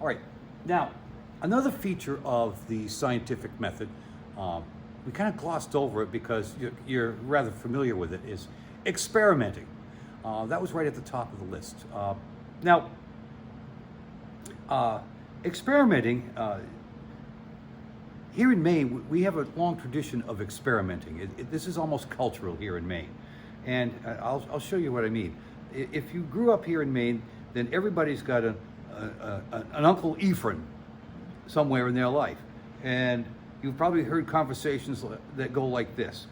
All right, now, another feature of the scientific method, we kind of glossed over it because you're rather familiar with it, is experimenting. That was right at the top of the list. Now, experimenting, here in Maine, we have a long tradition of experimenting. This is almost cultural here in Maine. And I'll show you what I mean. If you grew up here in Maine, then everybody's got an Uncle Ephraim somewhere in their life. And you've probably heard conversations that go like this.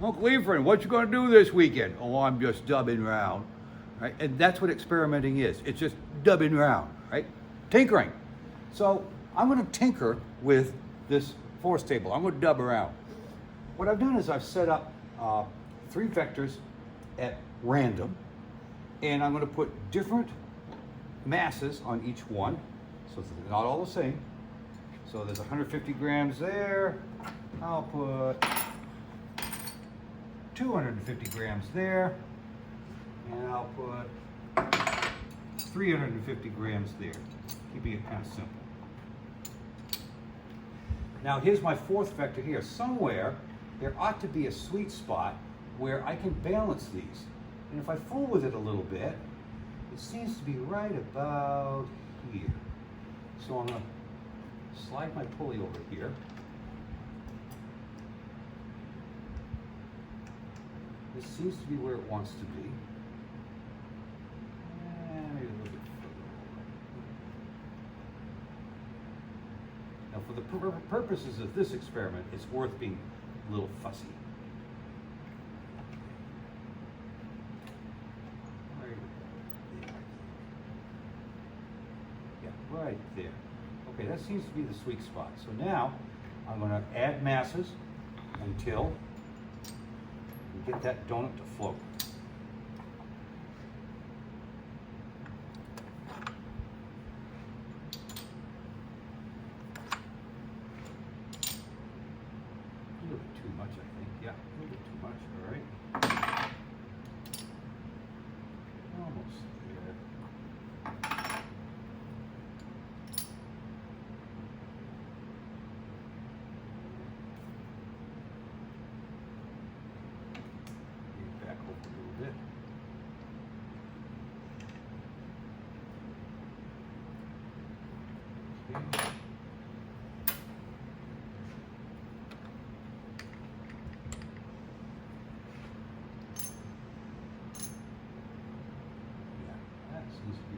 Uncle Ephraim, what you gonna do this weekend? Oh, I'm just dubbing around, right? And that's what experimenting is. It's just dubbing around, right? Tinkering. So I'm gonna tinker with this force table. I'm gonna dub around. What I've done is I've set up 3 vectors at random, and I'm gonna put different masses on each one, so they're not all the same. So there's 150 grams there. I'll put 250 grams there, and I'll put 350 grams there, keeping it kind of simple. Now here's my 4th vector here. Somewhere there ought to be a sweet spot where I can balance these. And if I fool with it a little bit, it seems to be right about here. So I'm going to slide my pulley over here. This seems to be where it wants to be. And maybe a little bit further. Now for the purposes of this experiment, it's worth being a little fussy. Right there. Okay, that seems to be the sweet spot. So now I'm going to add masses until we get that donut to float. A little bit too much, I think. Yeah, a little bit too much. All right. Almost there.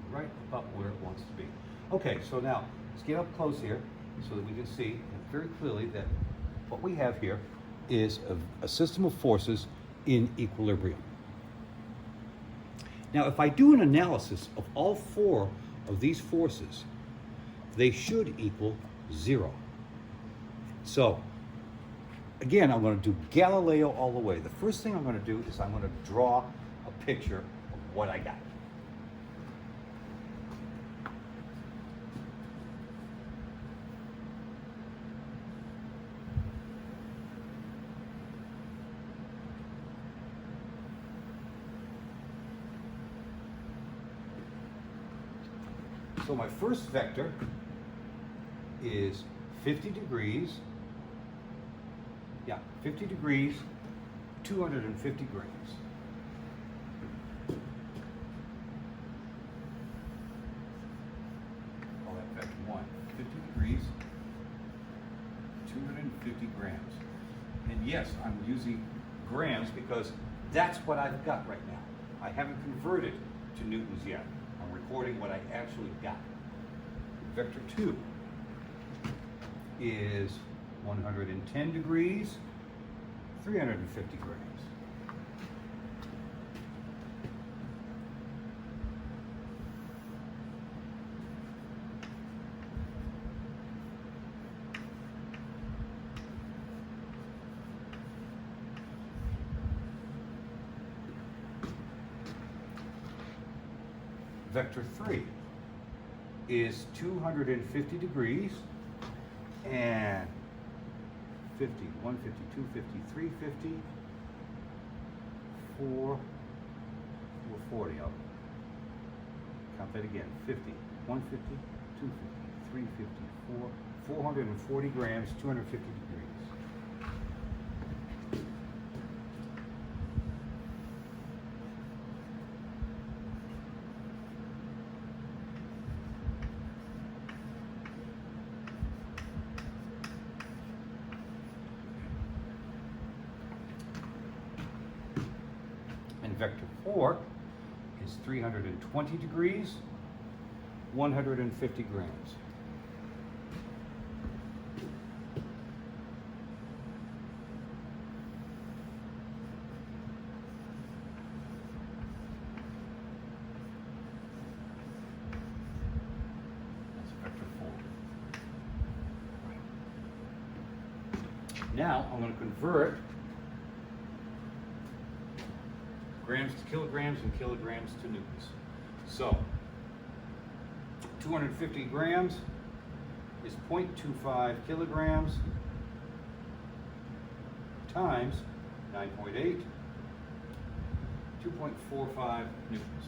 Right about where it wants to be. Okay, so now let's get up close here so that we can see very clearly that what we have here is a system of forces in equilibrium. Now, if I do an analysis of all 4 of these forces, they should equal 0. So, again, I'm going to do Galileo all the way. The first thing I'm going to do is I'm going to draw a picture of what I got. So my first vector is 50 degrees, 50 degrees, 250 grams. Call that vector 1, 50 degrees, 250 grams. And yes, I'm using grams because that's what I've got right now. I haven't converted to newtons yet. I'm recording what I actually got. Vector 2 is 110 degrees, 350 grams. Vector 3 is 250 degrees and 50, 150, 250, 350, 440. I'll count that again. 50, 150, 250, 354, 440 grams, 250 degrees. And vector 4 is 320 degrees, 150 grams. That's vector 4. Now I'm going to convert grams to kilograms and kilograms to newtons. So 250 grams is 0.25 kilograms times 9.8, 2.45 newtons.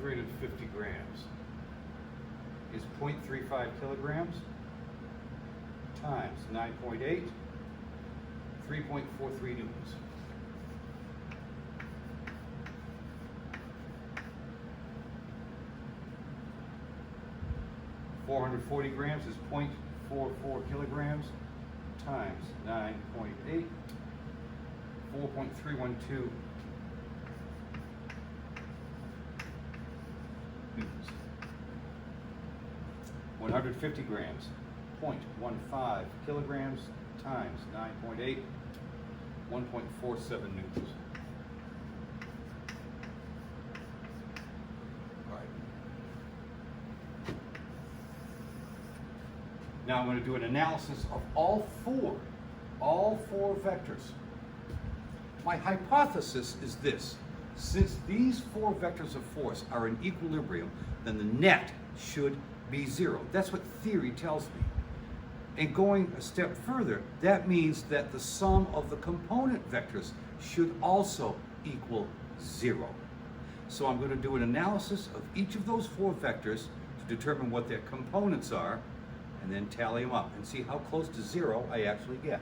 .350 grams is 0.35 kilograms times 9.8, 3.43 newtons. .440 grams is 0.44 kilograms times 9.8, 4.312 newtons. 150 grams, 0.15 kilograms times 9.8, 1.47 newtons. All right. Now I'm going to do an analysis of all four vectors. My hypothesis is this: since these four vectors of force are in equilibrium, then the net should be zero. That's what theory tells me. And going a step further, that means that the sum of the component vectors should also equal zero. So I'm going to do an analysis of each of those four vectors to determine what their components are, and then tally them up and see how close to zero I actually get.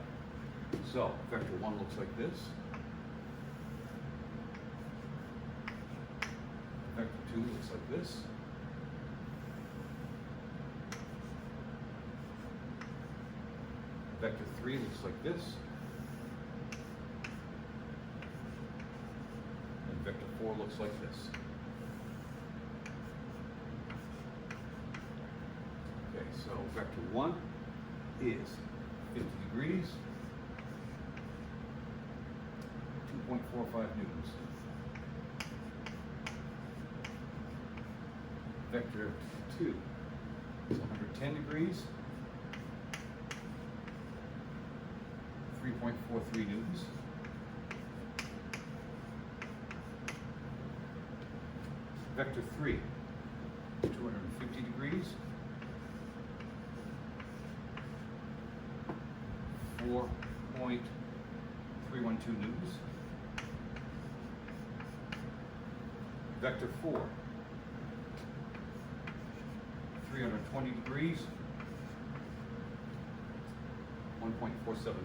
So vector 1 looks like this. Vector 2 looks like this. Vector 3 looks like this. And vector 4 looks like this. Okay, so vector 1 is 50 degrees, 2.45 newtons. Vector 2 is 110 degrees, 3.43 newtons. Vector 3, 250 degrees, 4.312 newtons. Vector 4, 320 degrees, 1.47 newtons.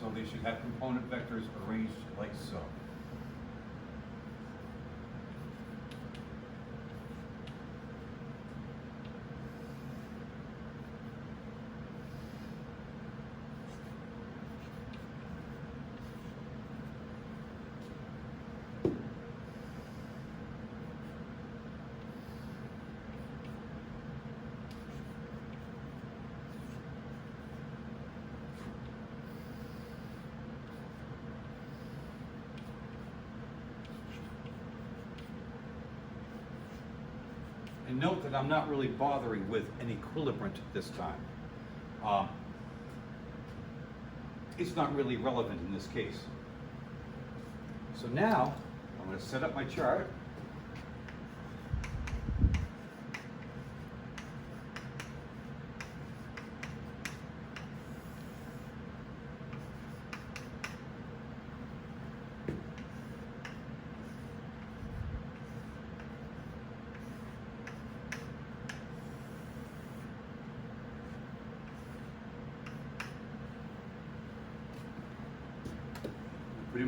So they should have component vectors arranged like so. And note that I'm not really bothering with an equilibrant this time. It's not really relevant in this case. So now, I'm going to set up my chart.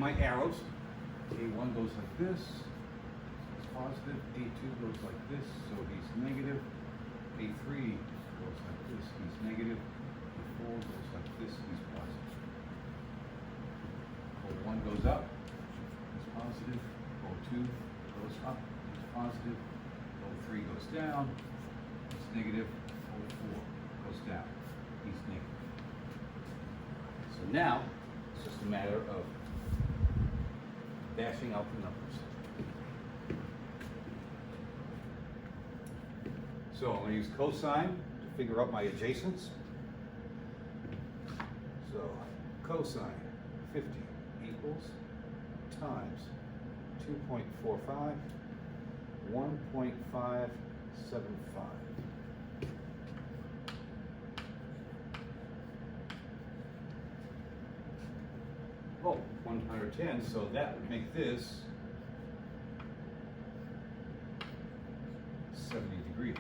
my arrows. A1 goes like this, it's positive. A2 goes like this, so he's negative. A3 goes like this, he's negative. A4 goes like this, he's positive. O1 goes up, he's positive. O2 goes up, he's positive. O3 goes down, he's negative. O4 goes down, he's negative. So now, it's just a matter of dashing out the numbers. So I'm going to use cosine to figure out my adjacents. So cosine 50 equals times 2.45, 1.575. Oh, 110, so that would make this 70 degrees.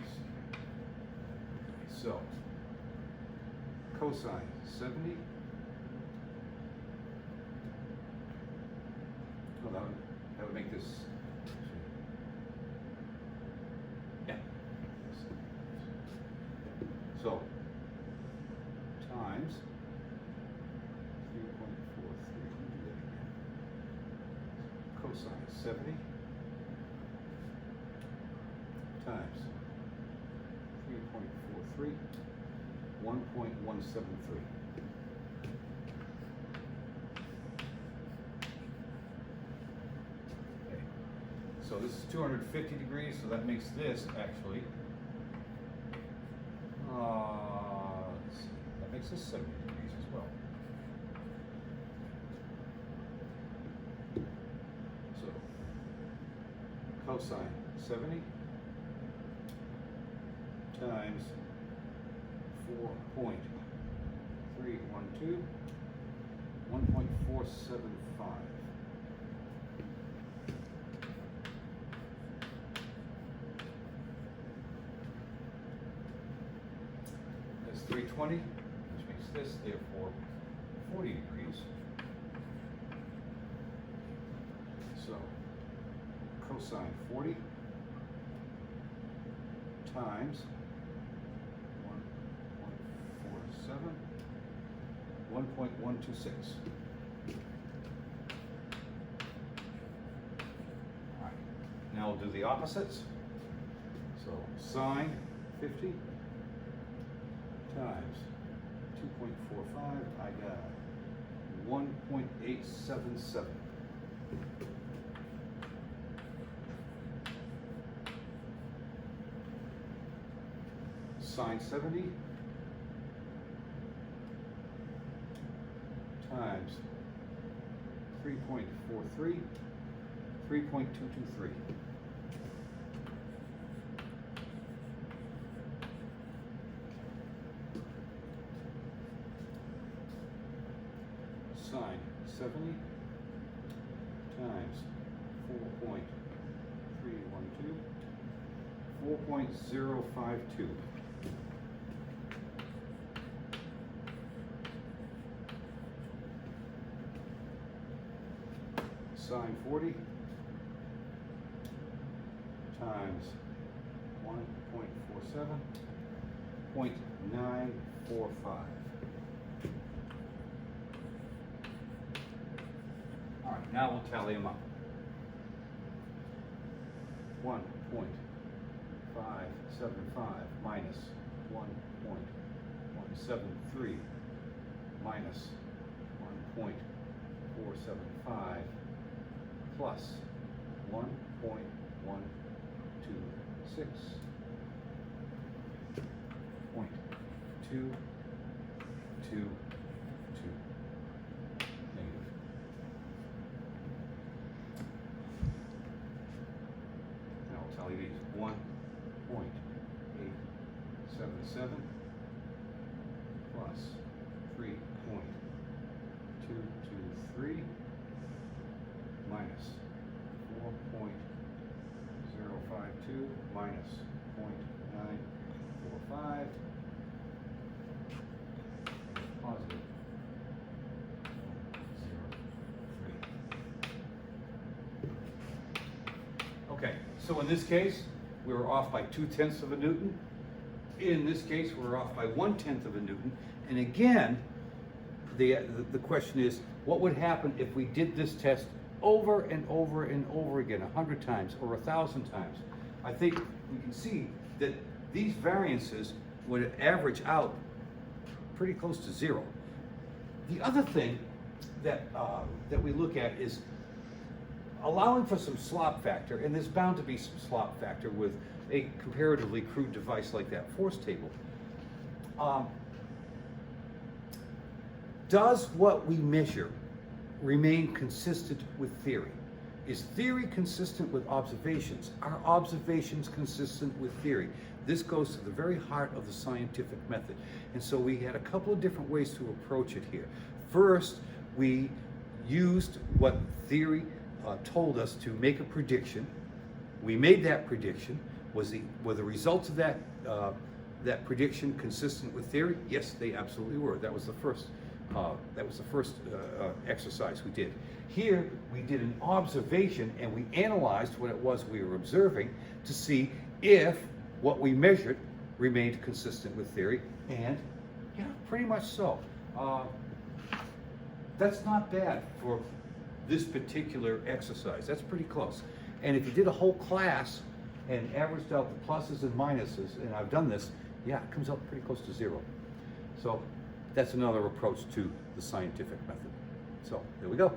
So, cosine 70. Oh, that would make this, yeah. So, times 3.43. Cosine 70 times 3.43, 1.173. Okay. So this is 250 degrees, so that makes this actually, let's see, that makes this 70 degrees as well. Cosine 70 times 4.312, 1.475. That's 320, which makes this therefore 40 degrees. So cosine 40 times 1.47, 1.126. All right, now we'll do the opposites. So sine 50 times 2.45, I got 1.877. Sine 70 times 3.43, 3.223. Sine 70 times 4.312, 4.052. Sine 40 times 1.47, 0.945. All right, now we'll tally them up. 1.575 minus 1.173 minus 1.475 plus 1.126, 0.222 negative. Now I'll tell you these. 1.877 plus 3.223 minus 4.052 minus 0.945 positive 0.03. So in this case, we were off by 2/10 of a Newton. In this case, we're off by 1/10 of a Newton. And again, the question is, what would happen if we did this test over and over and over again, 100 times or 1,000 times? I think we can see that these variances would average out pretty close to zero. The other thing that we look at is allowing for some slop factor, and there's bound to be some slop factor with a comparatively crude device like that force table. Does what we measure remain consistent with theory? Is theory consistent with observations? Are observations consistent with theory? This goes to the very heart of the scientific method. And so we had a couple of different ways to approach it here. First, we used what theory told us to make a prediction. We made that prediction. Were the results of that prediction consistent with theory? Yes, they absolutely were. That was the first exercise we did. Here, we did an observation and we analyzed what it was we were observing to see if what we measured remained consistent with theory, and yeah, pretty much so. That's not bad for this particular exercise. That's pretty close. And if you did a whole class and averaged out the pluses and minuses, and I've done this, yeah, it comes out pretty close to zero. So that's another approach to the scientific method. So there we go.